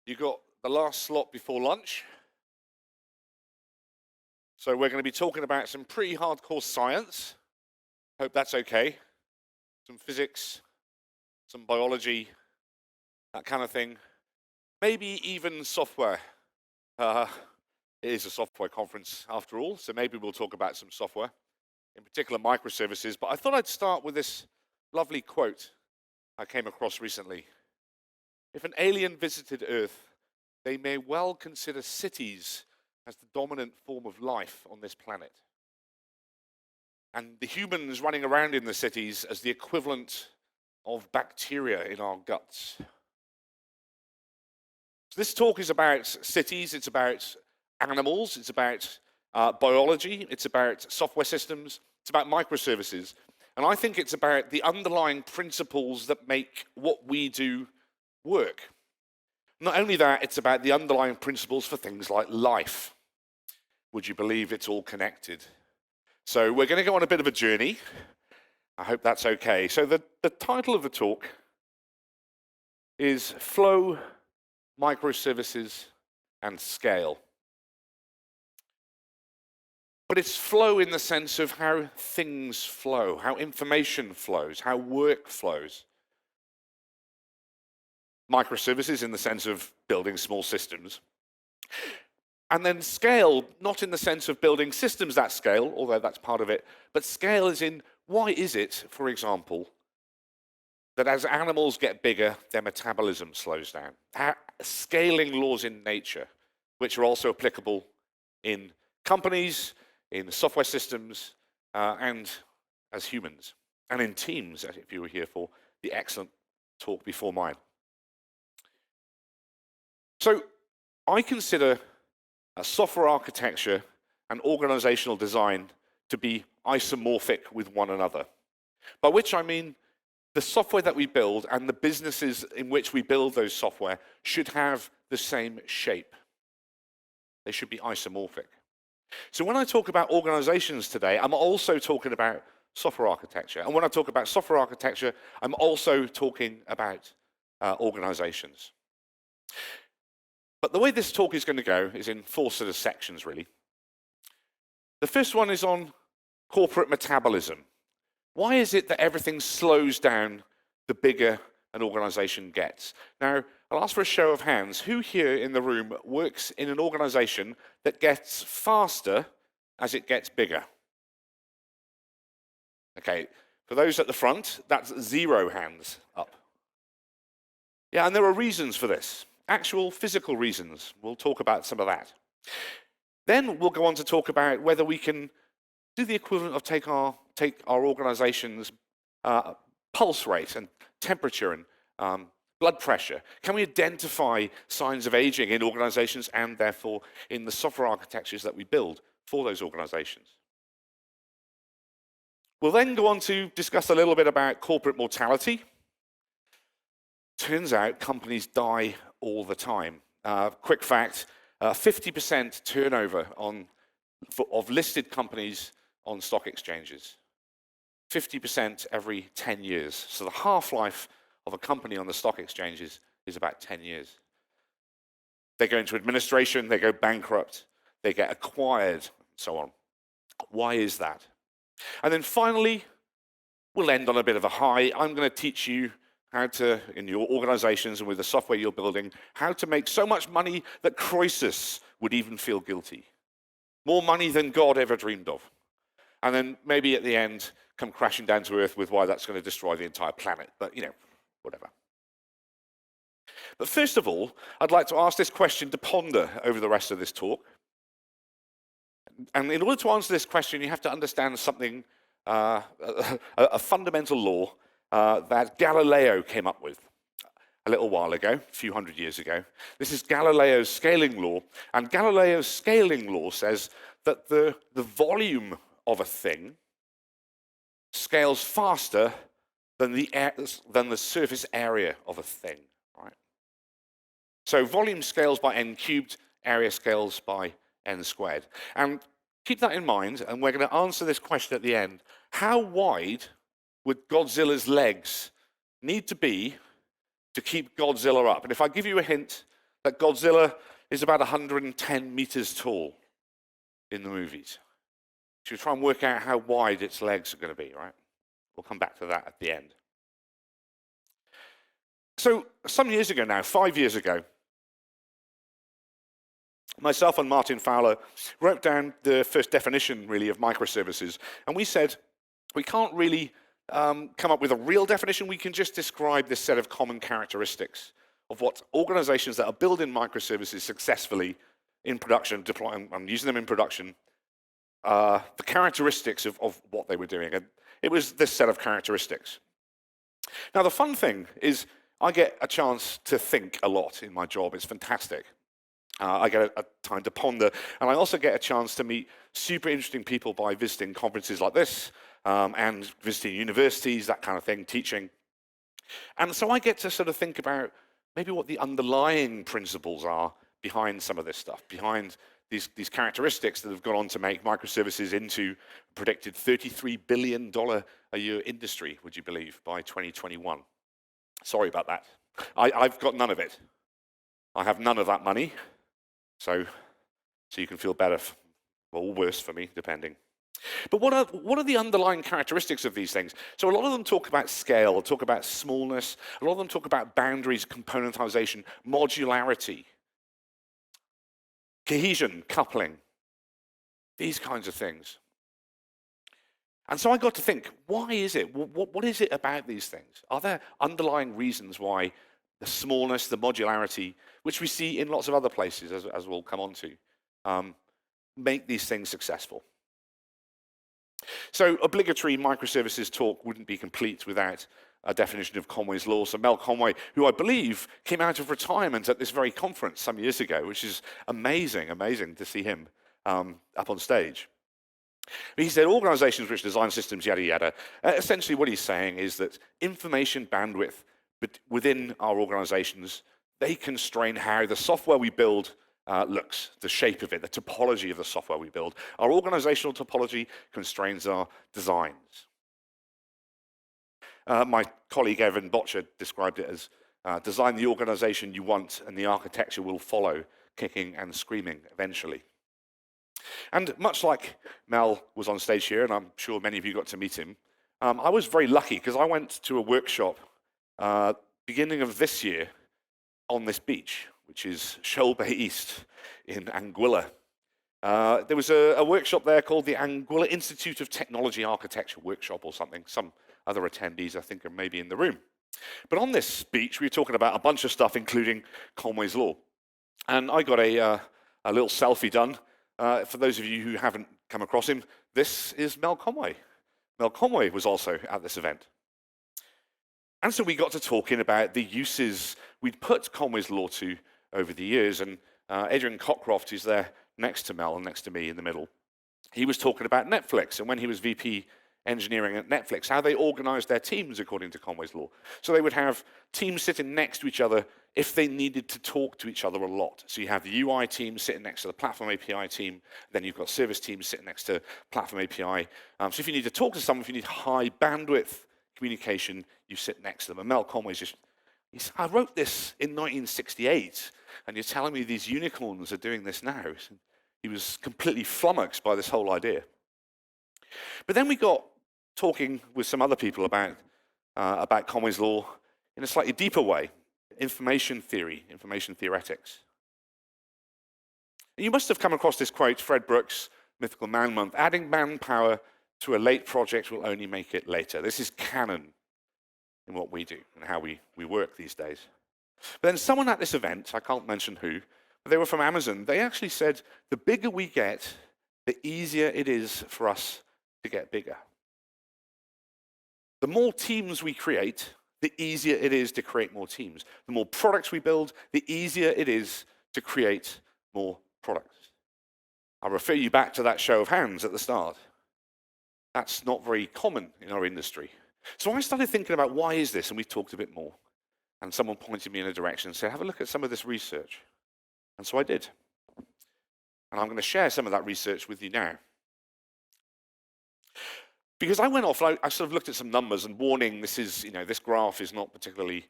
You got the last slot before lunch. So we're going to be talking about some pretty hardcore science. Hope that's okay. Some physics, some biology, that kind of thing. Maybe even software. It is a software conference after all, so maybe we'll talk about some software, in particular microservices. But I thought I'd start with this lovely quote I came across recently. If an alien visited Earth, they may well consider cities as the dominant form of life on this planet. And the humans running around in the cities as the equivalent of bacteria in our guts. So this talk is about cities, it's about animals, it's about biology, it's about software systems, it's about microservices. And I think it's about the underlying principles that make what we do work. Not only that, it's about the underlying principles for things like life. Would you believe it's all connected? So we're going to go on a bit of a journey. I hope that's okay. So the title of the talk is Flow, Microservices, and Scale. But it's flow in the sense of how things flow, how information flows, how work flows. Microservices in the sense of building small systems. And then scale, not in the sense of building systems that scale, although that's part of it, but scale is in why is it, for example, that as animals get bigger, their metabolism slows down? Scaling laws in nature, which are also applicable in companies, in software systems, and as humans, and in teams, if you were here for the excellent talk before mine. So I consider software architecture and organizational design to be isomorphic with one another, by which I mean the software that we build and the businesses in which we build those software should have the same shape. They should be isomorphic. So when I talk about organizations today, I'm also talking about software architecture. And when I talk about software architecture, I'm also talking about organizations. But the way this talk is going to go is in four sort of sections, really. The first one is on corporate metabolism. Why is it that everything slows down the bigger an organization gets? Now, I'll ask for a show of hands. Who here in the room works in an organization that gets faster as it gets bigger? Okay, for those at the front, that's 0 hands up. Yeah, and there are reasons for this. Actual physical reasons. We'll talk about some of that. Then we'll go on to talk about whether we can do the equivalent of take our organization's pulse rate and temperature and blood pressure. Can we identify signs of aging in organizations and therefore in the software architectures that we build for those organizations? We'll then go on to discuss a little bit about corporate mortality. Turns out companies die all the time. Quick fact, 50% turnover of listed companies on stock exchanges. 50% every 10 years. So the half-life of a company on the stock exchanges is about 10 years. They go into administration, they go bankrupt, they get acquired, and so on. Why is that? And then finally, we'll end on a bit of a high. I'm going to teach you how to, in your organizations and with the software you're building, how to make so much money that Croesus would even feel guilty. More money than God ever dreamed of. And then maybe at the end, come crashing down to earth with why that's going to destroy the entire planet. But, whatever. But first of all, I'd like to ask this question to ponder over the rest of this talk. And in order to answer this question, you have to understand something, a fundamental law that Galileo came up with a little while ago, a few hundred years ago. This is Galileo's scaling law, and Galileo's scaling law says that the volume of a thing scales faster than the surface area of a thing, right? So volume scales by n cubed, area scales by n squared. And keep that in mind, and we're going to answer this question at the end. How wide would Godzilla's legs need to be to keep Godzilla up? And if I give you a hint, that Godzilla is about 110 meters tall in the movies. So you try and work out how wide its legs are going to be, right? We'll come back to that at the end. So some years ago now, 5 years ago, myself and Martin Fowler wrote down the first definition, really, of microservices. And we said, we can't really come up with a real definition. We can just describe this set of common characteristics of what organizations that are building microservices successfully in production, deploying and using them in production, the characteristics of what they were doing. And it was this set of characteristics. Now, the fun thing is I get a chance to think a lot in my job. It's fantastic. I get a time to ponder, and I also get a chance to meet super interesting people by visiting conferences like this and visiting universities, that kind of thing, teaching. And so I get to sort of think about maybe what the underlying principles are behind some of this stuff, behind these characteristics that have gone on to make microservices into a predicted $33 billion a year industry, would you believe, by 2021. Sorry about that. I've got none of it. I have none of that money. So you can feel better or worse for me, depending. But what are the underlying characteristics of these things? So a lot of them talk about scale, talk about smallness. A lot of them talk about boundaries, componentization, modularity, cohesion, coupling, these kinds of things. And so I got to think, why is it? What is it about these things? Are there underlying reasons why the smallness, the modularity, which we see in lots of other places, as we'll come on to, make these things successful? So obligatory microservices talk wouldn't be complete without a definition of Conway's law. So Mel Conway, who I believe came out of retirement at this very conference some years ago, which is amazing to see him up on stage. He said organizations which design systems, yada, yada. Essentially what he's saying is that information bandwidth within our organizations, they constrain how the software we build looks, the shape of it, the topology of the software we build. Our organizational topology constrains our designs. My colleague Evan Botcher described it as design the organization you want and the architecture will follow, kicking and screaming eventually. And much like Mel was on stage here, and I'm sure many of you got to meet him, I was very lucky because I went to a workshop beginning of this year on this beach, which is Shoal Bay East in Anguilla. There was a workshop there called the Anguilla Institute of Technology Architecture Workshop or something. Some other attendees, I think, are maybe in the room. But on this beach, we were talking about a bunch of stuff, including Conway's Law. And I got a little selfie done. For those of you who haven't come across him, this is Mel Conway. Mel Conway was also at this event. And so we got to talking about the uses we'd put Conway's Law to over the years. And Adrian Cockcroft, who's there next to Mel and next to me in the middle, he was talking about Netflix and when he was VP engineering at Netflix, how they organized their teams according to Conway's Law. So they would have teams sitting next to each other if they needed to talk to each other a lot. So you have the UI team sitting next to the platform API team, then you've got service teams sitting next to platform API. So if you need to talk to someone, if you need high bandwidth communication, you sit next to them. And Mel Conway's just, he said, I wrote this in 1968, and you're telling me these unicorns are doing this now. He was completely flummoxed by this whole idea. But then we got talking with some other people about Conway's Law in a slightly deeper way, information theory, information theoretics. And you must have come across this quote, Fred Brooks, Mythical Man Month, adding manpower to a late project will only make it later. This is canon in what we do and how we work these days. But then someone at this event, I can't mention who, but they were from Amazon, they actually said, the bigger we get, the easier it is for us to get bigger. The more teams we create, the easier it is to create more teams. The more products we build, the easier it is to create more products. I'll refer you back to that show of hands at the start. That's not very common in our industry. So I started thinking about why is this, and we talked a bit more. And someone pointed me in a direction and said, have a look at some of this research. And so I did. And I'm going to share some of that research with you now. Because I went off, I sort of looked at some numbers and warning, this graph is not particularly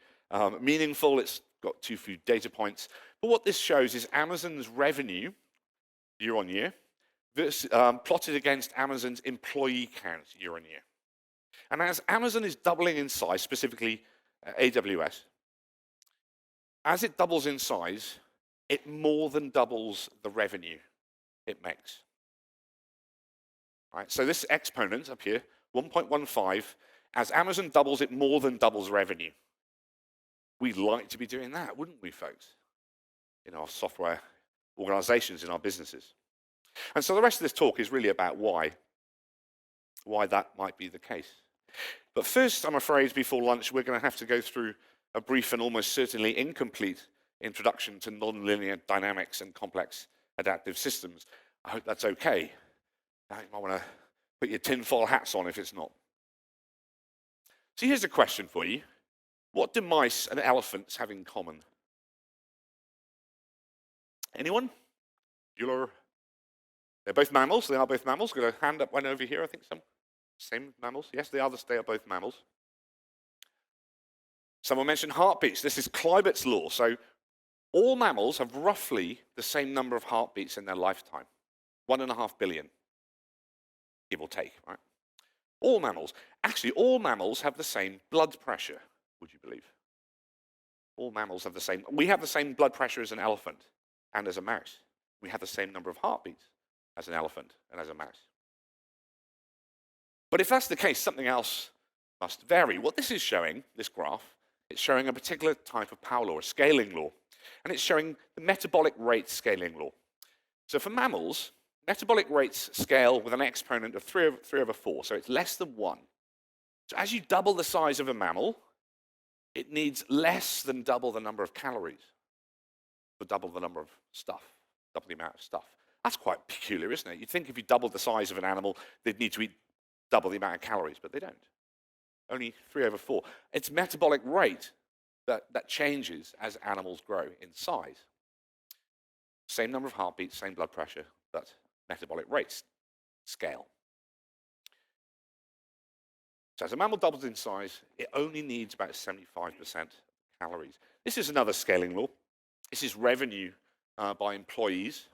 meaningful. It's got too few data points. But what this shows is Amazon's revenue year on year plotted against Amazon's employee count year on year. And as Amazon is doubling in size, specifically AWS, as it doubles in size, it more than doubles the revenue it makes. Right, so this exponent up here, 1.15, as Amazon doubles, it more than doubles revenue. We'd like to be doing that, wouldn't we, folks? In our software organizations, in our businesses. And so the rest of this talk is really about why that might be the case. But first, I'm afraid, before lunch, we're going to have to go through a brief and almost certainly incomplete introduction to nonlinear dynamics and complex adaptive systems. I hope that's okay. Now you might want to put your tinfoil hats on if it's not. So here's a question for you. What do mice and elephants have in common? Anyone? Bueller? They're both mammals. They are both mammals. Got a hand up one over here, I think some. Same mammals. Yes, they are both mammals. Someone mentioned heartbeats. This is Kleibert's law. So all mammals have roughly the same number of heartbeats in their lifetime. 1.5 billion, give or take, right? All mammals. Actually, all mammals have the same blood pressure, would you believe? All mammals have the same. We have the same blood pressure as an elephant and as a mouse. We have the same number of heartbeats as an elephant and as a mouse. But if that's the case, something else must vary. What this is showing, this graph, it's showing a particular type of power law, a scaling law. And it's showing the metabolic rate scaling law. So for mammals, metabolic rates scale with an exponent of 3 over 4, so it's less than 1. So as you double the size of a mammal, it needs less than double the number of calories for double the number of stuff, double the amount of stuff. That's quite peculiar, isn't it? You'd think if you doubled the size of an animal, they'd need to eat double the amount of calories, but they don't. Only 3 over 4. It's metabolic rate that changes as animals grow in size. Same number of heartbeats, same blood pressure, but metabolic rates scale. So as a mammal doubles in size, it only needs about 75% calories. This is another scaling law. This is revenue by employees.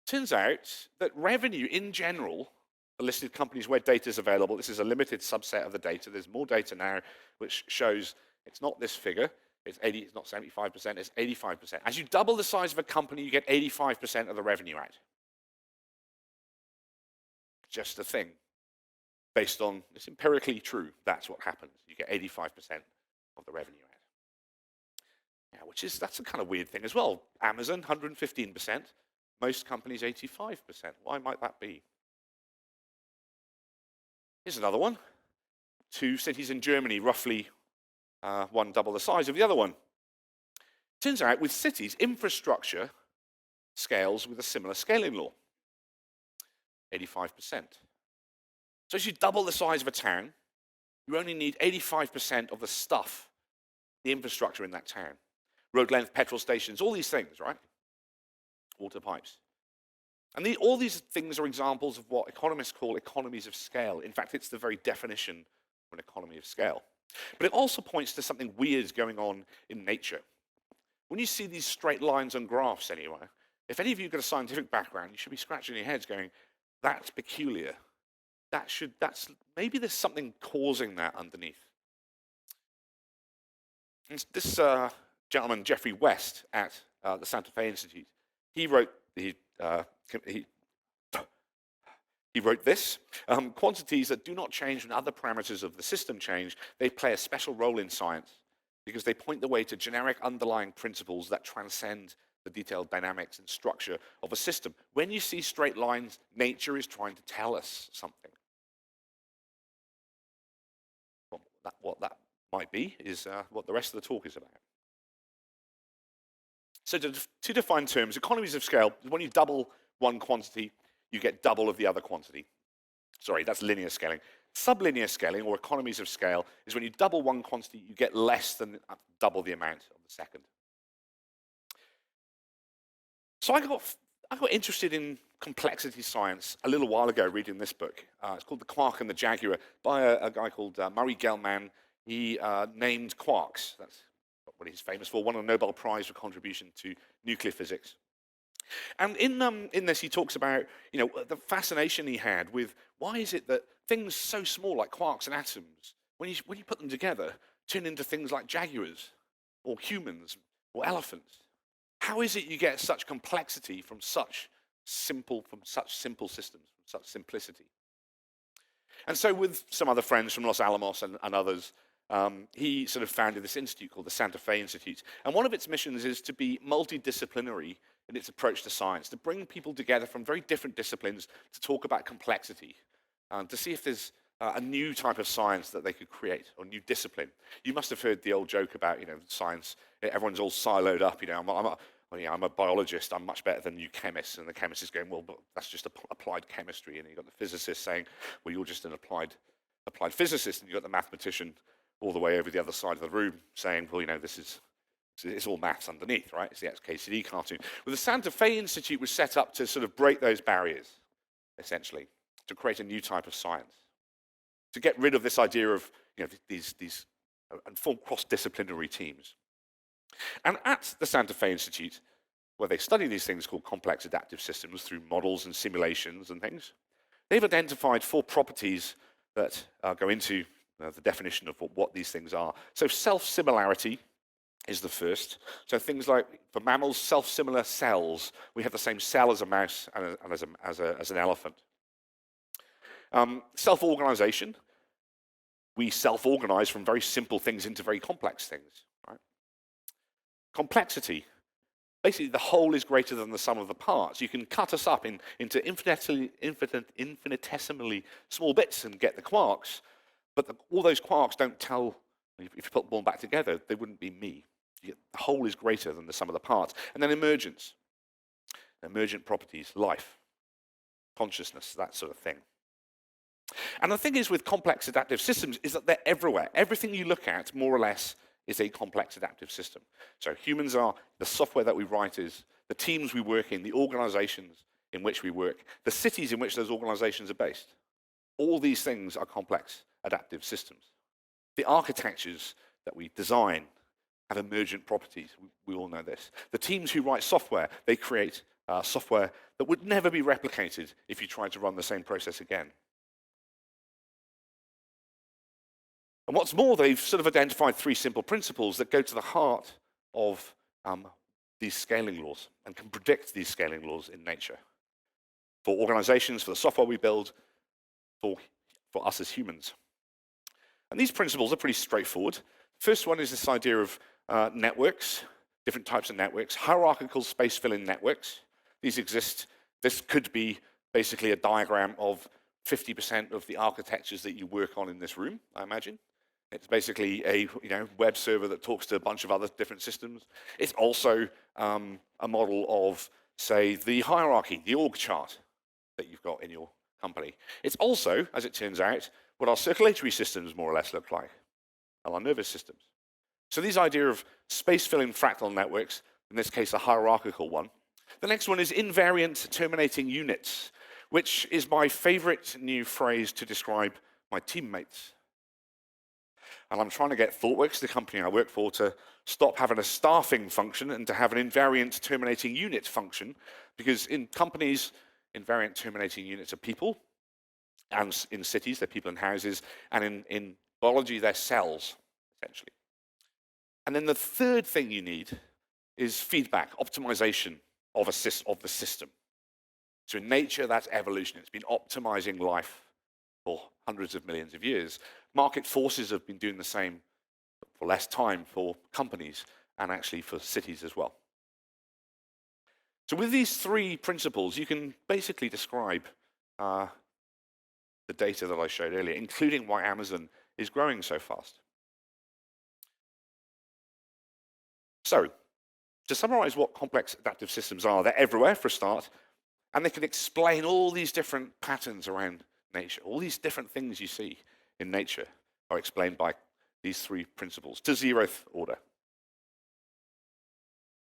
Turns out that revenue in general, the listed companies where data is available, this is a limited subset of the data. There's more data now which shows it's not this figure. It's not 75%, it's 85%. As you double the size of a company, you get 85% of the revenue out. Just a thing. Based on, it's empirically true, that's what happens. You get 85% of the revenue out. Yeah, that's a kind of weird thing as well. Amazon, 115%. Most companies, 85%. Why might that be? Here's another one. 2 cities in Germany, roughly one double the size of the other one. Turns out with cities, infrastructure scales with a similar scaling law, 85%. So as you double the size of a town, you only need 85% of the stuff, the infrastructure in that town. Road length, petrol stations, all these things, right? Water pipes. And all these things are examples of what economists call economies of scale. In fact, it's the very definition of an economy of scale. But it also points to something weird going on in nature. When you see these straight lines on graphs anywhere, if any of you have got a scientific background, you should be scratching your heads going, that's peculiar. Maybe there's something causing that underneath. And this gentleman, Geoffrey West, at the Santa Fe Institute, he wrote this. Quantities that do not change when other parameters of the system change, they play a special role in science because they point the way to generic underlying principles that transcend the detailed dynamics and structure of a system. When you see straight lines, nature is trying to tell us something. What that might be is what the rest of the talk is about. So to define terms, economies of scale, when you double one quantity, you get double of the other quantity. Sorry, that's linear scaling. Sublinear scaling, or economies of scale, is when you double one quantity, you get less than double the amount of the second. So I got interested in complexity science a little while ago reading this book. It's called The Quark and the Jaguar by a guy called Murray Gell-Mann. He named quarks. That's what he's famous for, won a Nobel Prize for contribution to nuclear physics. And in this, he talks about, the fascination he had with why is it that things so small like quarks and atoms, when you put them together, turn into things like jaguars or humans or elephants? How is it you get such complexity from such simple systems, from such simplicity? And so with some other friends from Los Alamos and others, he sort of founded this institute called the Santa Fe Institute. And one of its missions is to be multidisciplinary in its approach to science, to bring people together from very different disciplines to talk about complexity, to see if there's a new type of science that they could create, or new discipline. You must have heard the old joke about, science, everyone's all siloed up, I'm a biologist, I'm much better than you chemists, and the chemist is going, well, but that's just applied chemistry, and you've got the physicist saying, well, you're just an applied physicist, and you've got the mathematician all the way over the other side of the room saying, well, it's all maths underneath, right? It's the XKCD cartoon. Well, the Santa Fe Institute was set up to sort of break those barriers, essentially, to create a new type of science, to get rid of this idea of these and form cross-disciplinary teams. And at the Santa Fe Institute, where they study these things called complex adaptive systems through models and simulations and things, they've identified 4 properties that go into the definition of what these things are. So self-similarity is the first. So things like, for mammals, self-similar cells. We have the same cell as a mouse and as an elephant. Self-organization. We self-organize from very simple things into very complex things. Right? Complexity. Basically, the whole is greater than the sum of the parts. You can cut us up into infinitesimally small bits and get the quarks, but all those quarks don't tell, if you put them all back together, they wouldn't be me. The whole is greater than the sum of the parts. And then emergence. Emergent properties, life, consciousness, that sort of thing. And the thing is with complex adaptive systems is that they're everywhere. Everything you look at, more or less, is a complex adaptive system. So humans are, the software that we write is, the teams we work in, the organizations in which we work, the cities in which those organizations are based. All these things are complex adaptive systems. The architectures that we design have emergent properties. We all know this. The teams who write software, they create software that would never be replicated if you tried to run the same process again. And what's more, they've sort of identified 3 simple principles that go to the heart of these scaling laws and can predict these scaling laws in nature. For organizations, for the software we build, for us as humans. And these principles are pretty straightforward. First one is this idea of networks, different types of networks, hierarchical space-filling networks. These exist. This could be basically a diagram of 50% of the architectures that you work on in this room, I imagine. It's basically a web server that talks to a bunch of other different systems. It's also a model of, say, the hierarchy, the org chart that you've got in your company. It's also, as it turns out, what our circulatory systems more or less look like, and our nervous systems. So these idea of space-filling fractal networks, in this case a hierarchical one. The next one is invariant terminating units, which is my favorite new phrase to describe my teammates. And I'm trying to get ThoughtWorks, the company I work for, to stop having a staffing function and to have an invariant terminating unit function, because in companies, invariant terminating units are people, and in cities, they're people in houses, and in biology, they're cells, essentially. And then the third thing you need is feedback, optimization of the system. So in nature, that's evolution. It's been optimizing life for hundreds of millions of years. Market forces have been doing the same for less time for companies and actually for cities as well. So with these 3 principles, you can basically describe the data that I showed earlier, including why Amazon is growing so fast. So, to summarize what complex adaptive systems are, they're everywhere for a start, and they can explain all these different patterns around nature. All these different things you see in nature are explained by these 3 principles to 0th order.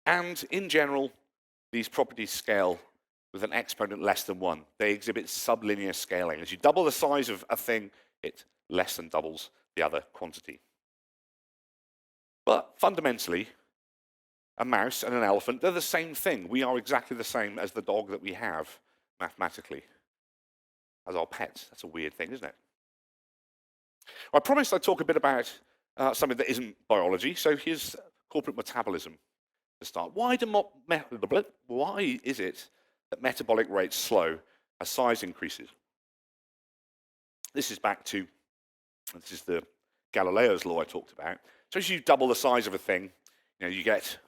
And in general, these properties scale with an exponent less than 1. They exhibit sublinear scaling. As you double the size of a thing, it less than doubles the other quantity. But fundamentally, a mouse and an elephant, they're the same thing. We are exactly the same as the dog that we have mathematically as our pets. That's a weird thing, isn't it? I promised I'd talk a bit about something that isn't biology. So here's corporate metabolism to start. Why is it that metabolic rates slow as size increases? This is the Galileo's law I talked about. So as you double the size of a thing, you get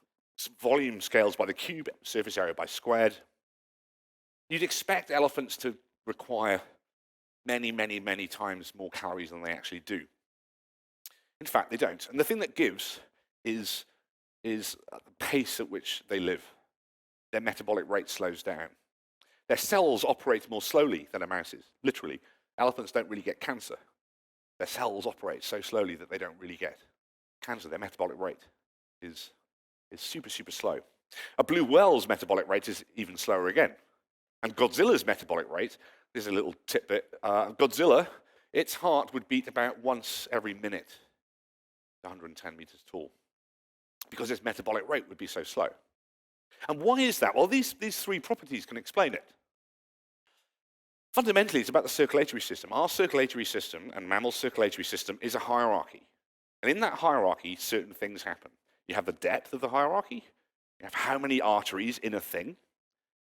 volume scales by the cube, surface area by squared. You'd expect elephants to require many, many, many times more calories than they actually do. In fact, they don't. And the thing that gives is the pace at which they live. Their metabolic rate slows down. Their cells operate more slowly than a mouse's, literally. Elephants don't really get cancer. Their cells operate so slowly that they don't really get cancer. Their metabolic rate is super, super slow. A blue whale's metabolic rate is even slower again. And Godzilla's metabolic rate, there's a little tidbit, Godzilla, its heart would beat about once every minute, 110 meters tall, because its metabolic rate would be so slow. And why is that? Well, these three properties can explain it. Fundamentally, it's about the circulatory system. Our circulatory system and mammal circulatory system is a hierarchy. And in that hierarchy, certain things happen. You have the depth of the hierarchy. You have how many arteries in a thing.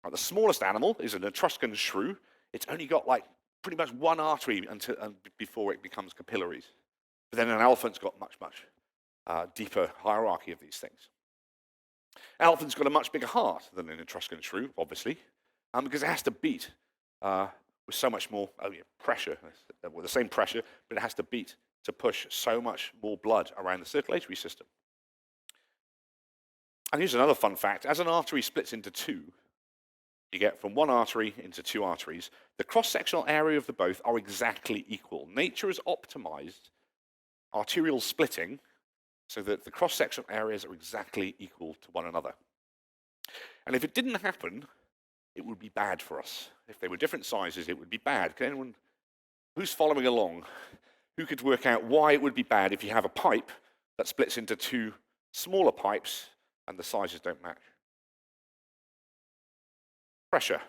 Right, the smallest animal is an Etruscan shrew. It's only got like pretty much one artery before it becomes capillaries. But then an elephant's got much, much deeper hierarchy of these things. An elephant's got a much bigger heart than an Etruscan shrew, obviously, because it has to beat with so much more pressure, with the same pressure, but it has to beat to push so much more blood around the circulatory system. And here's another fun fact. As an artery splits into two, you get from one artery into two arteries. The cross-sectional area of the both are exactly equal. Nature has optimized arterial splitting so that the cross-sectional areas are exactly equal to one another. And if it didn't happen, it would be bad for us. If they were different sizes, it would be bad. Can anyone who's following along, who could work out why it would be bad if you have a pipe that splits into two smaller pipes and the sizes don't match? Pressure.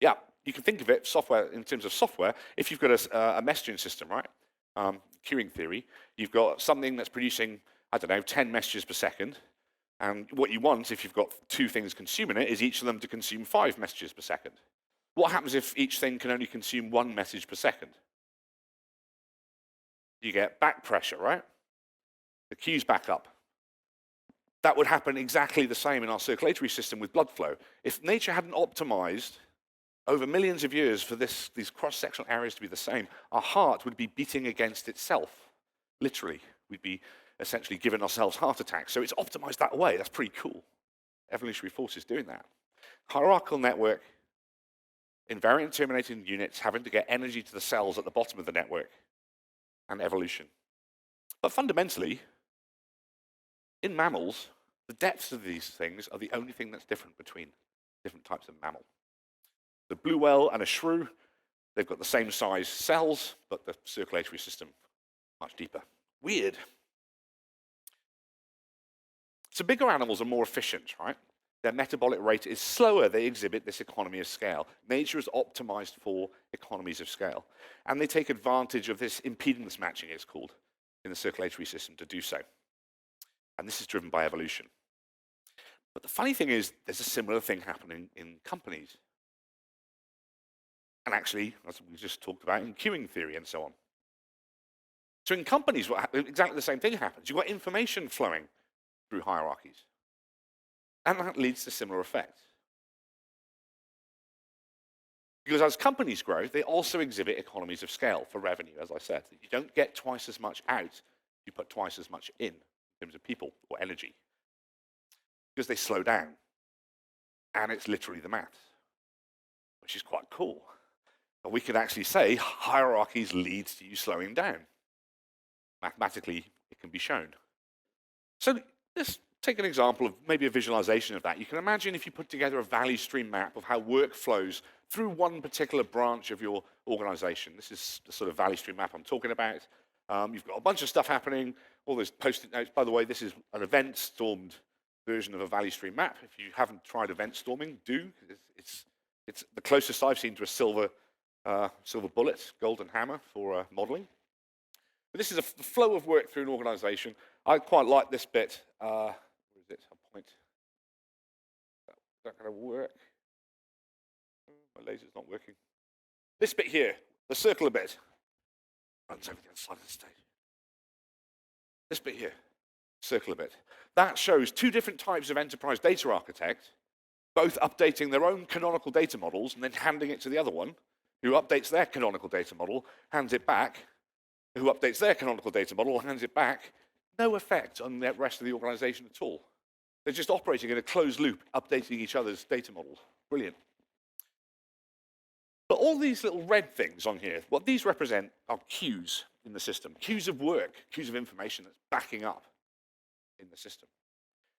Yeah, you can think of it software in terms of software. If you've got a messaging system, right? Queuing theory, you've got something that's producing, 10 messages per second. And what you want, if you've got two things consuming it, is each of them to consume 5 messages per second. What happens if each thing can only consume 1 message per second? You get back pressure, right? The queues back up. That would happen exactly the same in our circulatory system with blood flow. If nature hadn't optimized over millions of years for these cross-sectional areas to be the same, our heart would be beating against itself, literally. We'd be essentially giving ourselves heart attacks. So it's optimized that way. That's pretty cool. Evolutionary forces doing that. Hierarchical network, invariant terminating units having to get energy to the cells at the bottom of the network, and evolution. But fundamentally, in mammals, the depths of these things are the only thing that's different between different types of mammal. The blue whale and a shrew, they've got the same size cells, but the circulatory system much deeper. Weird. So bigger animals are more efficient, right? Their metabolic rate is slower. They exhibit this economy of scale. Nature is optimized for economies of scale. And they take advantage of this impedance matching, it's called, in the circulatory system to do so. And this is driven by evolution. But the funny thing is, there's a similar thing happening in companies. And actually, as we just talked about, in queuing theory and so on. So in companies, exactly the same thing happens. You've got information flowing through hierarchies. And that leads to similar effects. Because as companies grow, they also exhibit economies of scale for revenue, as I said. You don't get twice as much out, you put twice as much in terms of people or energy. Because they slow down. And it's literally the maths, which is quite cool. But we could actually say hierarchies leads to you slowing down. Mathematically, it can be shown. So let's take an example of maybe a visualization of that. You can imagine if you put together a value stream map of how work flows through one particular branch of your organization. This is the sort of value stream map I'm talking about. You've got a bunch of stuff happening. all those post-it notes. By the way, this is an event-stormed version of a value stream map. If you haven't tried event storming, do. It's the closest I've seen to a silver bullet, golden hammer for modeling. But this is the flow of work through an organization. I quite like this bit. Where is it? A point. Is that going to work? My laser's not working. This bit here, the circular bit, runs over the other side of the stage. This bit here, circular bit, that shows two different types of enterprise data architect, both updating their own canonical data models and then handing it to the other one, who updates their canonical data model, hands it back, who updates their canonical data model, hands it back. No effect on the rest of the organization at all. They're just operating in a closed loop, updating each other's data models. Brilliant. But all these little red things on here, what these represent are queues in the system, queues of work, queues of information that's backing up in the system.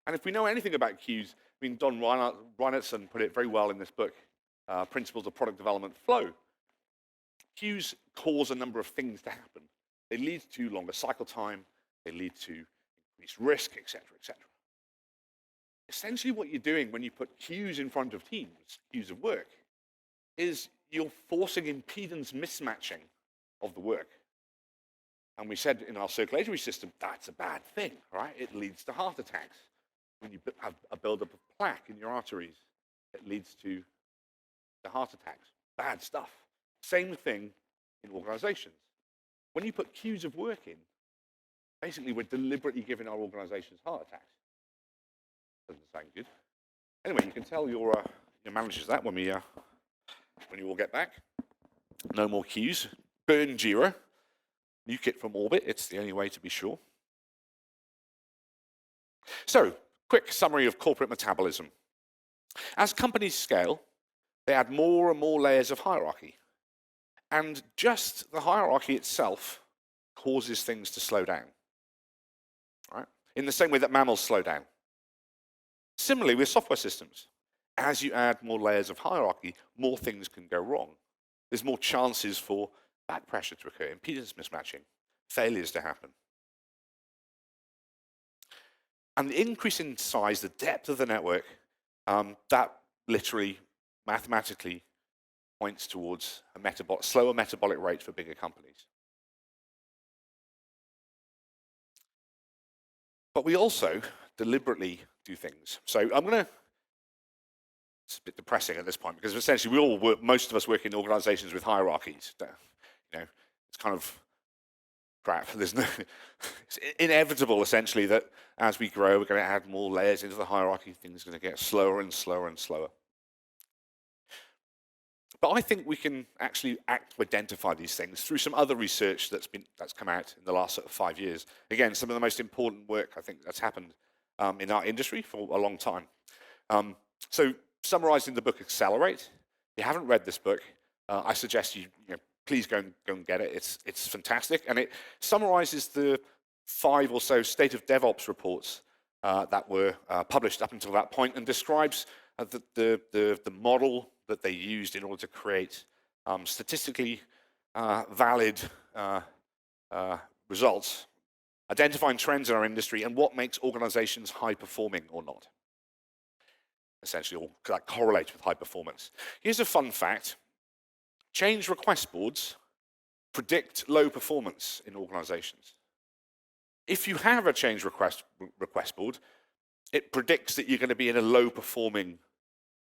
And if we know anything about queues, I mean, Don Reinertson put it very well in this book, Principles of Product Development Flow. Queues cause a number of things to happen. They lead to longer cycle time, they lead to increased risk, et cetera, et cetera. Essentially what you're doing when you put queues in front of teams, queues of work, is you're forcing impedance mismatching of the work. And we said in our circulatory system, that's a bad thing, right? It leads to heart attacks. When you have a buildup of plaque in your arteries, it leads to the heart attacks. Bad stuff. Same thing in organizations. When you put queues of work in, basically we're deliberately giving our organizations heart attacks. Doesn't sound good. Anyway, you can tell your managers that when you all get back. No more queues. Burn Jira. Nuke it from orbit. It's the only way to be sure. So, quick summary of corporate metabolism. As companies scale, they add more and more layers of hierarchy. And just the hierarchy itself causes things to slow down. Right? In the same way that mammals slow down. Similarly with software systems. As you add more layers of hierarchy, more things can go wrong. There's more chances for back pressure to occur, impedance mismatching, failures to happen. And the increase in size, the depth of the network, that literally, mathematically, points towards a slower metabolic rate for bigger companies. But we also deliberately do things. So I'm going to, it's a bit depressing at this point because essentially we all work, most of us work in organizations with hierarchies. You know, it's kind of crap. There's no, it's inevitable essentially that as we grow, we're going to add more layers into the hierarchy. Things are going to get slower and slower and slower. But I think we can actually act to identify these things through some other research that's come out in the last sort of 5 years. Again, some of the most important work I think that's happened in our industry for a long time. So summarized in the book Accelerate. If you haven't read this book, I suggest you please go and get it. It's fantastic, and it summarizes the 5 or so state of DevOps reports that were published up until that point, and describes the model that they used in order to create statistically valid results, identifying trends in our industry and what makes organizations high performing or not. Essentially, all that correlates with high performance. Here's a fun fact. Change request boards predict low performance in organizations. If you have a change request board, it predicts that you're going to be in a low performing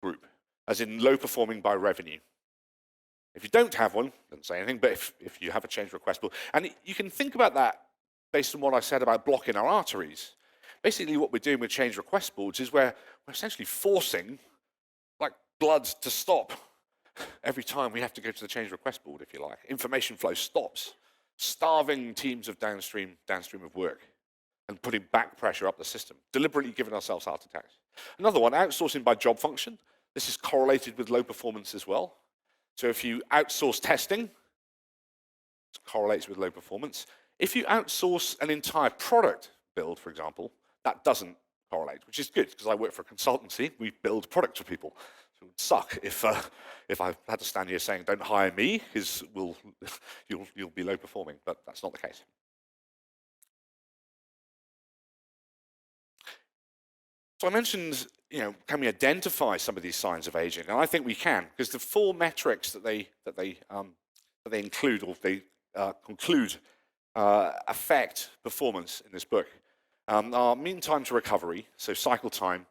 group, as in low performing by revenue. If you don't have one, doesn't say anything, but if you have a change request board, and you can think about that based on what I said about blocking our arteries. Basically what we're doing with change request boards is we're essentially forcing like blood to stop every time we have to go to the change request board, if you like. Information flow stops, starving teams of downstream of work and putting back pressure up the system, deliberately giving ourselves heart attacks. Another one, outsourcing by job function. This is correlated with low performance as well. So if you outsource testing, it correlates with low performance. If you outsource an entire product build, for example, that doesn't correlate, which is good because I work for a consultancy. We build products for people. So it would suck if I had to stand here saying, don't hire me because you'll be low performing, but that's not the case. So I mentioned, can we identify some of these signs of aging? And I think we can, because the 4 metrics that they include, or they conclude, affect performance in this book are mean time to recovery, so cycle time,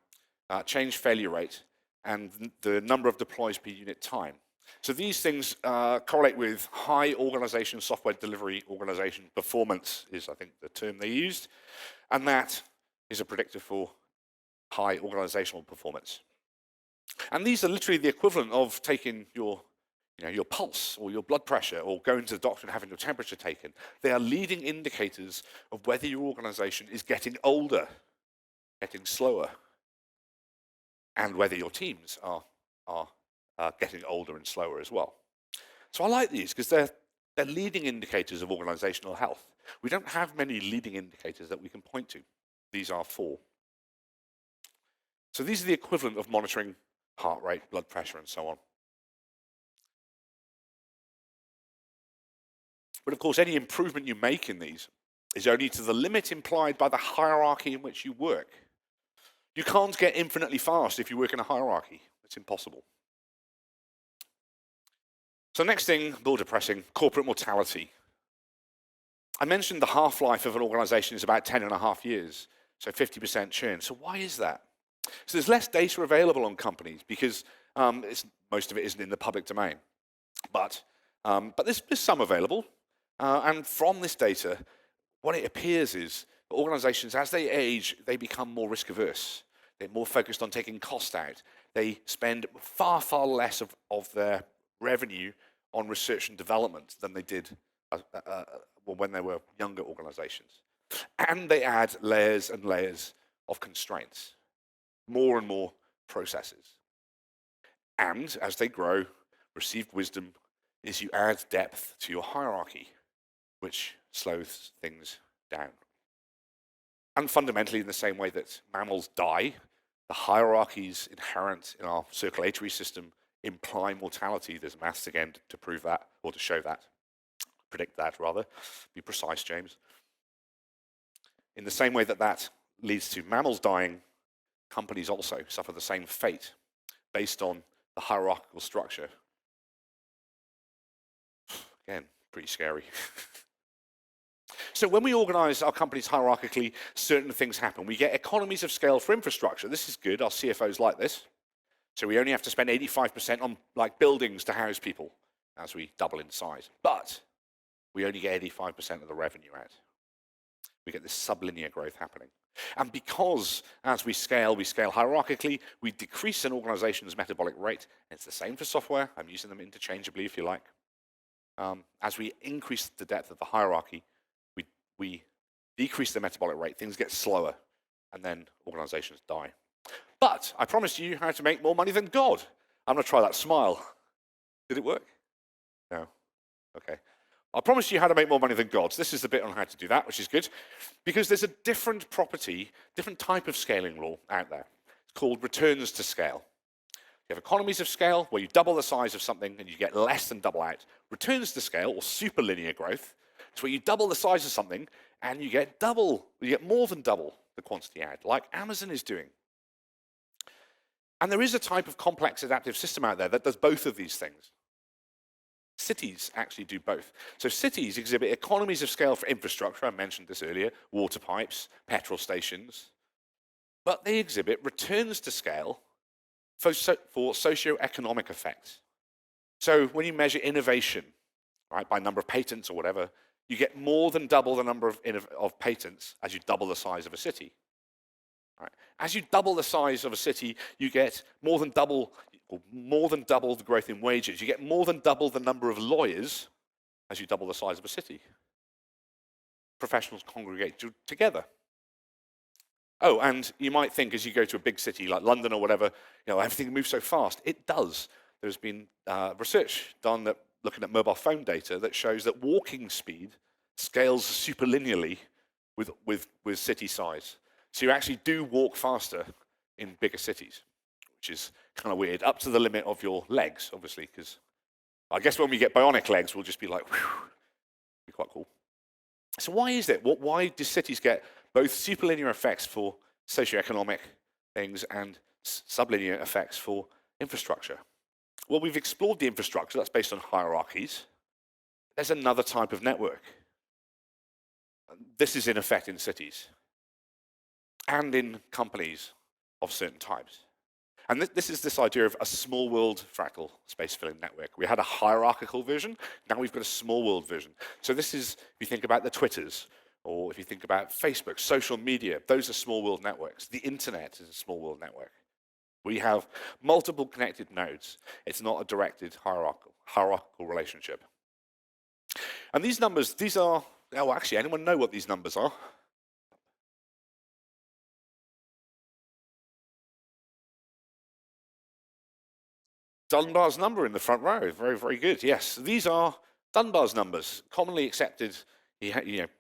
change failure rate, and the number of deploys per unit time. So these things correlate with high organization software delivery organization performance is, I think, the term they used, and that is a predictor for high organizational performance. And these are literally the equivalent of taking your pulse or your blood pressure or going to the doctor and having your temperature taken. They are leading indicators of whether your organization is getting older, getting slower, and whether your teams are getting older and slower as well. So I like these because they're leading indicators of organizational health. We don't have many leading indicators that we can point to. These are 4. So these are the equivalent of monitoring heart rate, blood pressure, and so on. But of course, any improvement you make in these is only to the limit implied by the hierarchy in which you work. You can't get infinitely fast if you work in a hierarchy. It's impossible. So next thing, more depressing, corporate mortality. I mentioned the half-life of an organization is about 10.5 years, so 50% churn. So why is that? So there's less data available on companies because most of it isn't in the public domain. But there's some available. And from this data, what it appears is that organizations, as they age, they become more risk averse. They're more focused on taking cost out. They spend far, far less of their revenue on research and development than they did when they were younger organizations. And they add layers and layers of constraints, more and more processes. And as they grow, received wisdom is you add depth to your hierarchy, which slows things down. And fundamentally, in the same way that mammals die, the hierarchies inherent in our circulatory system imply mortality. There's maths again to prove that, or to show that, predict that rather. Be precise, James. In the same way that that leads to mammals dying, companies also suffer the same fate based on the hierarchical structure. Again, pretty scary. So when we organize our companies hierarchically, certain things happen. We get economies of scale for infrastructure. This is good. Our CFOs like this. So we only have to spend 85% on buildings to house people as we double in size. But we only get 85% of the revenue out. We get this sublinear growth happening. And because as we scale hierarchically, we decrease an organization's metabolic rate. And it's the same for software. I'm using them interchangeably if you like. As we increase the depth of the hierarchy, we decrease the metabolic rate, things get slower, and then organizations die. But I promised you how to make more money than God. I'm going to try that smile. Did it work? No? Okay. I promised you how to make more money than gods. This is the bit on how to do that, which is good, because there's a different property, different type of scaling law out there. It's called returns to scale. You have economies of scale, where you double the size of something and you get less than double out. Returns to scale, or superlinear growth, is where you double the size of something and you get more than double the quantity out, like Amazon is doing. And there is a type of complex adaptive system out there that does both of these things. Cities actually do both. So cities exhibit economies of scale for infrastructure, I mentioned this earlier, water pipes, petrol stations, but they exhibit returns to scale for socio-economic effects. So when you measure innovation, right, by number of patents or whatever, you get more than double the number of patents as you double the size of a city. Right? As you double the size of a city, you get more than double the growth in wages. You get more than double the number of lawyers as you double the size of a city. Professionals congregate together. Oh, and you might think as you go to a big city like London or whatever, everything moves so fast. It does. There's been research done that looking at mobile phone data that shows that walking speed scales superlinearly with city size. So you actually do walk faster in bigger cities, which is kind of weird, up to the limit of your legs, obviously, because I guess when we get bionic legs, we'll just be like, whew, be quite cool. So why is it? Why do cities get both superlinear effects for socioeconomic things and sublinear effects for infrastructure. Well, we've explored the infrastructure that's based on hierarchies. There's another type of network. This is in effect in cities and in companies of certain types. And this is this idea of a small world fractal space filling network. We had a hierarchical version, now we've got a small world version. So this is, if you think about the Twitters, or if you think about Facebook, social media, those are small world networks. The internet is a small world network. We have multiple connected nodes. It's not a directed hierarchical relationship. And these numbers, these are, oh, actually, anyone know what these numbers are? Dunbar's number in the front row, very, very good, yes. These are Dunbar's numbers, commonly accepted.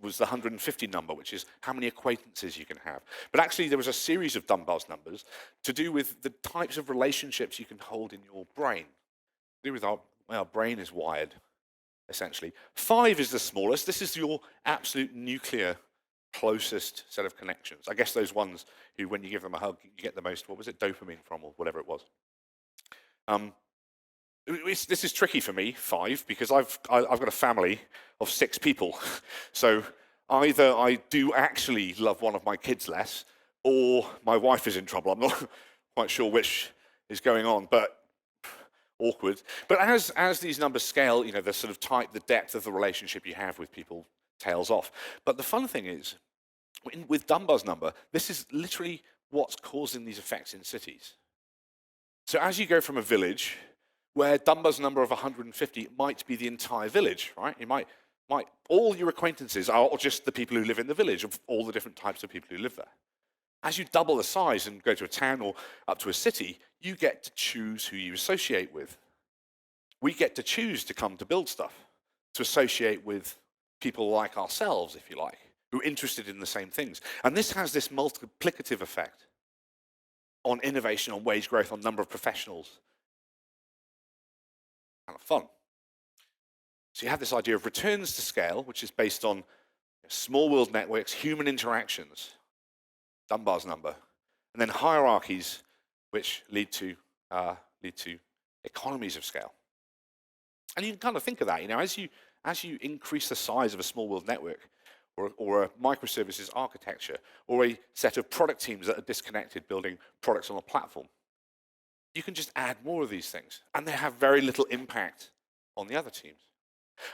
Was the 150 number, which is how many acquaintances you can have. But actually, there was a series of Dunbar's numbers to do with the types of relationships you can hold in your brain. To do with how our brain is wired, essentially. 5 is the smallest. This is your absolute nuclear closest set of connections. I guess those ones who, when you give them a hug, you get the most, what was it, dopamine from, or whatever it was. This is tricky for me, 5, because I've got a family of 6 people. So either I do actually love one of my kids less, or my wife is in trouble. I'm not quite sure which is going on, but awkward. But as these numbers scale, the sort of type, the depth of the relationship you have with people tails off. But the fun thing is, with Dunbar's number, this is literally what's causing these effects in cities. So as you go from a village where Dunbar's number of 150 might be the entire village, right? You might all your acquaintances are just the people who live in the village, of all the different types of people who live there. As you double the size and go to a town or up to a city, you get to choose who you associate with. We get to choose to come to build stuff, to associate with people like ourselves, if you like, who are interested in the same things. And this has this multiplicative effect on innovation, on wage growth, on number of professionals. Kind of fun. So you have this idea of returns to scale, which is based on small world networks, human interactions, Dunbar's number, and then hierarchies, which lead to economies of scale. And you can kind of think of that, as you increase the size of a small world network, or a microservices architecture, or a set of product teams that are disconnected building products on a platform, you can just add more of these things, and they have very little impact on the other teams.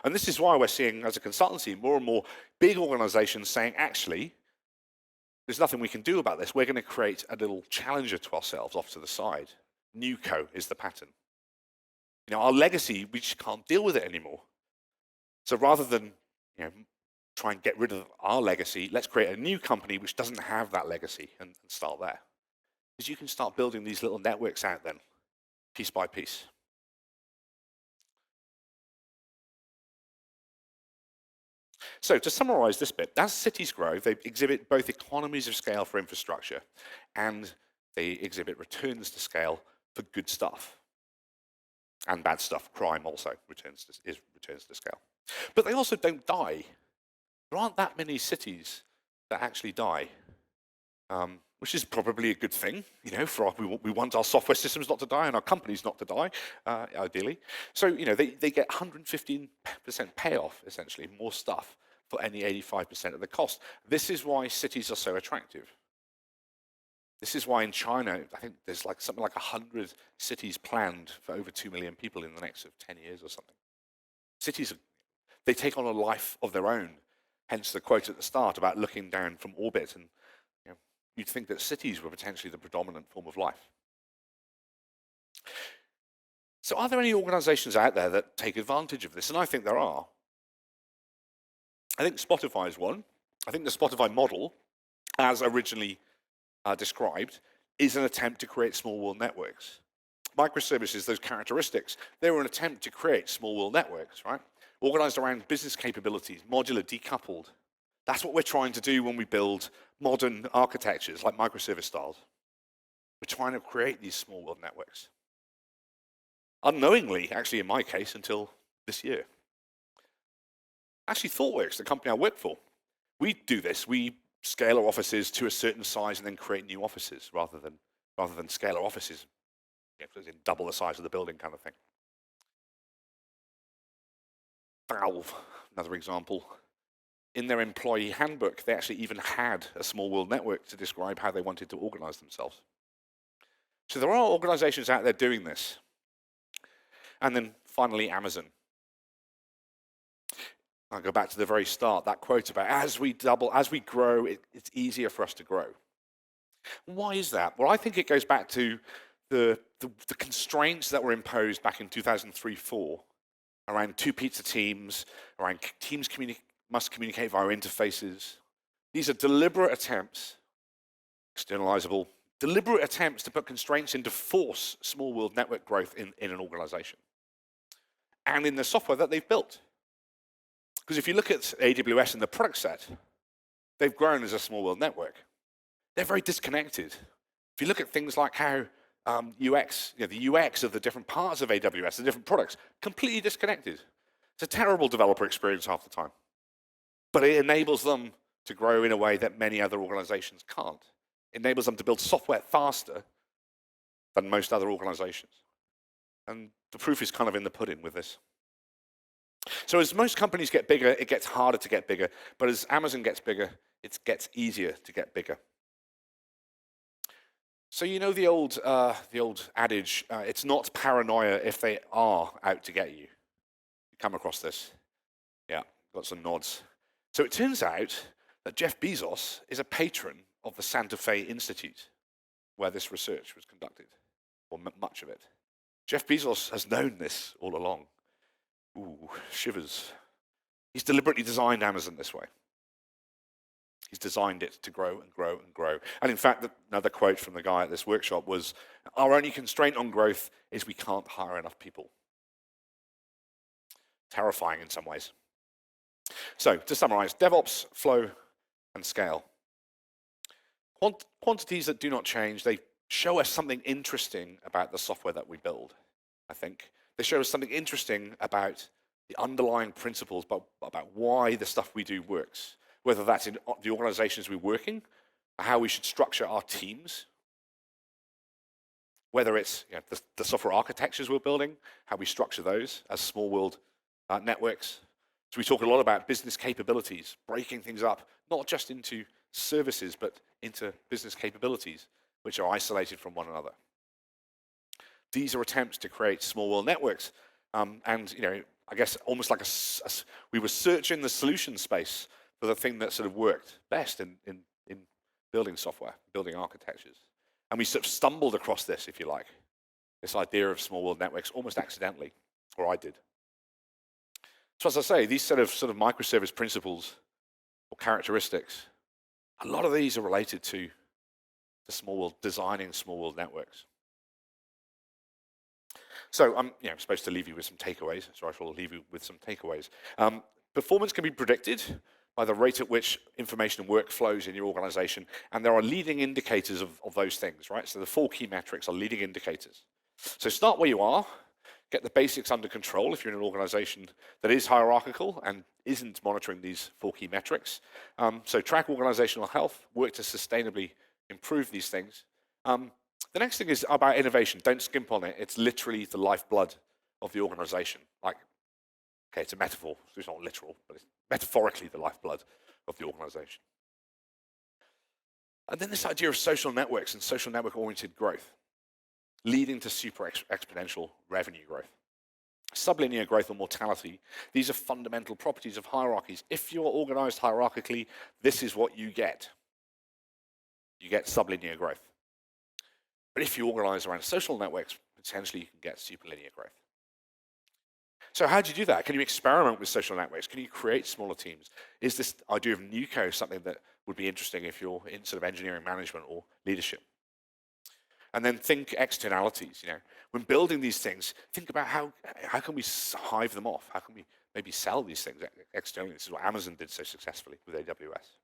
And this is why we're seeing, as a consultancy, more and more big organizations saying, actually, there's nothing we can do about this. We're going to create a little challenger to ourselves off to the side. Newco is the pattern. Our legacy, we just can't deal with it anymore. So rather than try and get rid of our legacy, let's create a new company which doesn't have that legacy and start there. Because you can start building these little networks out then, piece by piece. So to summarize this bit, as cities grow, they exhibit both economies of scale for infrastructure, and they exhibit returns to scale for good stuff. And bad stuff, crime also returns to scale. But they also don't die. There aren't that many cities that actually die, which is probably a good thing. We want our software systems not to die and our companies not to die, ideally. So they get 115% payoff, essentially, more stuff for any 85% of the cost. This is why cities are so attractive. This is why in China, I think there's something like 100 cities planned for over 2 million people in the next 10 years or something. Cities, they take on a life of their own. Hence the quote at the start about looking down from orbit, and you'd think that cities were potentially the predominant form of life. So are there any organizations out there that take advantage of this? And I think there are. I think Spotify is one. I think the Spotify model, as originally described, is an attempt to create small world networks. Microservices, those characteristics, they were an attempt to create small world networks, right? Organized around business capabilities, modular, decoupled. That's what we're trying to do when we build modern architectures like microservice styles. We're trying to create these small world networks. Unknowingly, actually in my case, until this year. Actually, ThoughtWorks, the company I work for, we do this. We scale our offices to a certain size and then create new offices rather than scale our offices, double the size of the building kind of thing. Valve, another example. In their employee handbook, they actually even had a small world network to describe how they wanted to organize themselves. So there are organizations out there doing this. And then finally, Amazon. I'll go back to the very start, that quote about as we grow, it's easier for us to grow. Why is that? Well, I think it goes back to the constraints that were imposed back in 2003-04 around two pizza teams, around teams must communicate via interfaces. These are deliberate attempts, externalizable, deliberate attempts to put constraints in to force small world network growth in an organization and in the software that they've built. Because if you look at AWS and the product set, they've grown as a small world network. They're very disconnected. If you look at things like how UX, the UX of the different parts of AWS, the different products, completely disconnected. It's a terrible developer experience half the time. But it enables them to grow in a way that many other organizations can't. It enables them to build software faster than most other organizations. And the proof is kind of in the pudding with this. So as most companies get bigger, it gets harder to get bigger. But as Amazon gets bigger, it gets easier to get bigger. So you know the old adage, it's not paranoia if they are out to get you. You come across this? Yeah, got some nods. So it turns out that Jeff Bezos is a patron of the Santa Fe Institute, where this research was conducted, or much of it. Jeff Bezos has known this all along. Ooh, shivers. He's deliberately designed Amazon this way. He's designed it to grow and grow and grow. And in fact, another quote from the guy at this workshop was, our only constraint on growth is we can't hire enough people. Terrifying in some ways. So to summarize, Devops, flow, and scale. Quantities that do not change, they show us something interesting about the software that we build, I think. They show us something interesting about the underlying principles, about why the stuff we do works, whether that's in the organizations we're working, how we should structure our teams, whether it's the software architectures we're building, how we structure those as small world networks. So we talk a lot about business capabilities, breaking things up, not just into services, but into business capabilities, which are isolated from one another. These are attempts to create small world networks. And I guess almost like we were searching the solution space for the thing that sort of worked best in building software, building architectures. And we sort of stumbled across this, if you like, this idea of small world networks almost accidentally, or I did. So as I say, these sort of microservice principles or characteristics, a lot of these are related to the designing small world networks. So I'm supposed to leave you with some takeaways, so I shall leave you with some takeaways. Performance can be predicted by the rate at which information and work flows in your organization, and there are leading indicators of those things, right? So the 4 key metrics are leading indicators. So start where you are, get the basics under control if you're in an organization that is hierarchical and isn't monitoring these 4 key metrics. So track organizational health, work to sustainably improve these things. The next thing is about innovation. Don't skimp on it. It's literally the lifeblood of the organization. Okay, it's a metaphor, so it's not literal, but it's metaphorically the lifeblood of the organization. And then this idea of social networks and social network-oriented growth, leading to super exponential revenue growth. Sublinear growth or mortality, these are fundamental properties of hierarchies. If you're organized hierarchically, this is what you get. You get sublinear growth. But if you organize around social networks, potentially you can get superlinear growth. So how do you do that? Can you experiment with social networks? Can you create smaller teams? Is this idea of NUCO something that would be interesting if you're in sort of engineering management or leadership? And then think externalities. When building these things, think about how can we hive them off? How can we maybe sell these things externally? This is what Amazon did so successfully with AWS.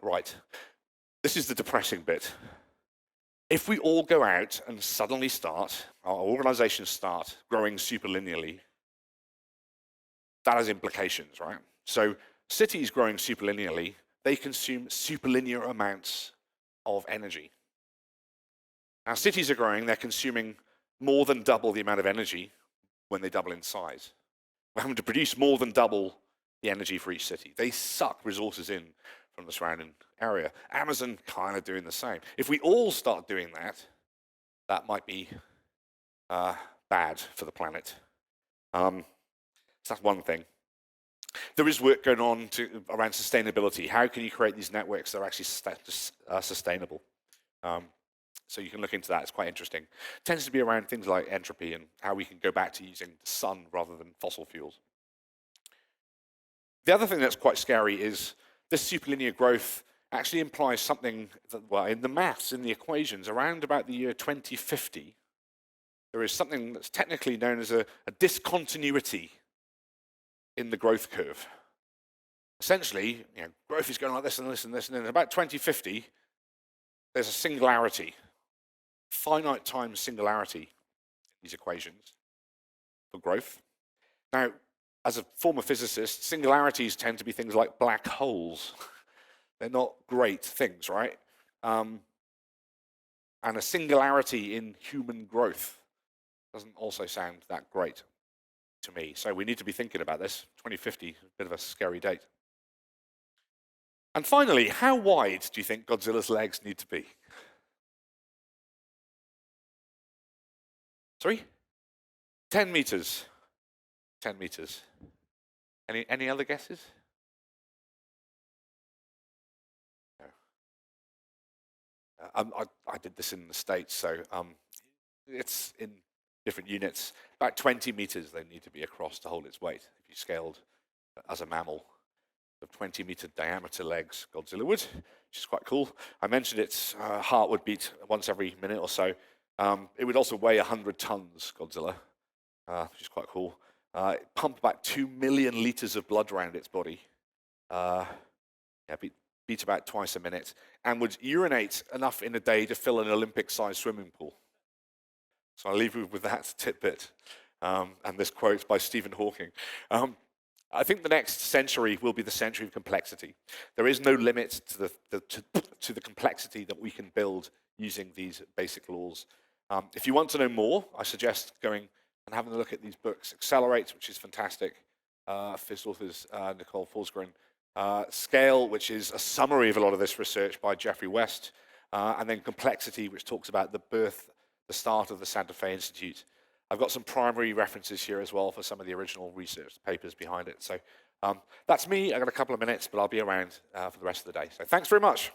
Right. This is the depressing bit. If we all go out and suddenly our organizations start growing superlinearly, that has implications, right? So cities growing superlinearly, they consume superlinear amounts of energy. Now, cities are growing, they're consuming more than double the amount of energy when they double in size. We're having to produce more than double the energy for each city. They suck resources in from the surrounding area. Amazon kind of doing the same. If we all start doing that, that might be bad for the planet. So that's one thing. There is work going on around sustainability. How can you create these networks that are actually sustainable? So you can look into that. It's quite interesting. It tends to be around things like entropy and how we can go back to using the sun rather than fossil fuels. The other thing that's quite scary is this superlinear growth actually implies something that, well, in the maths, in the equations, around about the year 2050, there is something that's technically known as a discontinuity in the growth curve. Essentially, growth is going like this and this and this, and then about 2050, there's a singularity, finite time singularity in these equations for growth. Now, as a former physicist, singularities tend to be things like black holes. They're not great things, right? And a singularity in human growth doesn't also sound that great to me. So we need to be thinking about this. 2050, a bit of a scary date. And finally, how wide do you think Godzilla's legs need to be? Sorry? 10 meters. 10 meters. Any other guesses? No. I did this in the States, so it's in different units. About 20 meters they need to be across to hold its weight. If you scaled as a mammal, the 20-meter diameter legs Godzilla would, which is quite cool. I mentioned its heart would beat once every minute or so. It would also weigh 100 tons, Godzilla, which is quite cool. It pumped about 2 million liters of blood around its body. Beat about twice a minute, and would urinate enough in a day to fill an Olympic-sized swimming pool. So I'll leave you with that tidbit and this quote by Stephen Hawking. I think the next century will be the century of complexity. There is no limit to the complexity that we can build using these basic laws. If you want to know more, I suggest going and having a look at these books. Accelerate, which is fantastic. First authors, Nicole Forsgren. Scale, which is a summary of a lot of this research by Geoffrey West. And then Complexity, which talks about the start of the Santa Fe Institute. I've got some primary references here as well for some of the original research papers behind it. So that's me. I've got a couple of minutes, but I'll be around for the rest of the day. So thanks very much.